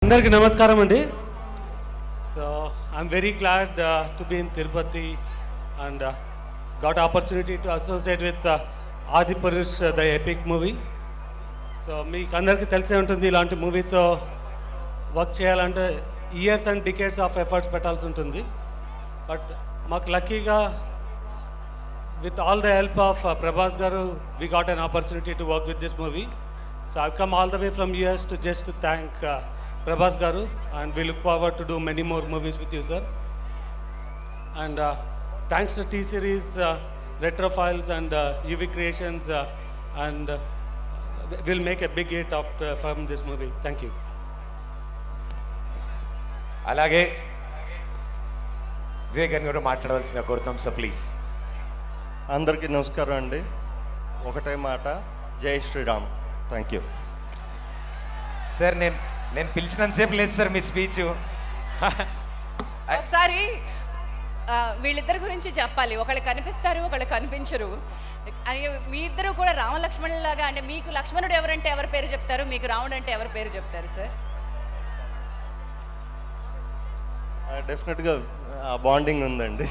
అందరికీ నమస్కారం అండి. So I'm very glad to be in Tirupati and got opportunity to associate with Adipurush the epic movie. So మీకు అందరికీ తెలిసే ఉంటుంది, ఇలాంటి మూవీతో వర్క్ చేయాలంటే years and decades of efforts పెట్టాల్సి ఉంటుంది. బట్ మాకు లక్కీగా with all the help of Prabhas garu we got an opportunity to work with this movie. So I come all the way from US to just thank Prabhas Garu, and we look forward to do many more movies with you, sir. And thanks to T-Series, Retrofiles and UV Creations, and we'll make a big hit from this movie. Thank you. అలాగే వివేకన్ గారు మాట్లాడవలసిందిగా కోరుతాం sir, please. అందరికీ నమస్కారం అండి. ఒకటే మాట, జై Sriram. Thank you sir. నేను పిలిచినంతసేపు లేదు సార్ మీ స్పీచ్. ఒకసారి వీళ్ళిద్దరి గురించి చెప్పాలి. ఒకళ్ళు కనిపిస్తారు, ఒకళ్ళు కనిపించరు. అని మీ ఇద్దరు కూడా రామలక్ష్మణులాగా, అంటే మీకు లక్ష్మణుడు ఎవరంటే ఎవరి పేరు చెప్తారు, మీకు రాముడు అంటే ఎవరి పేరు చెప్తారు సార్? డెఫినెట్గా ఆ బాండింగ్ ఉందండి.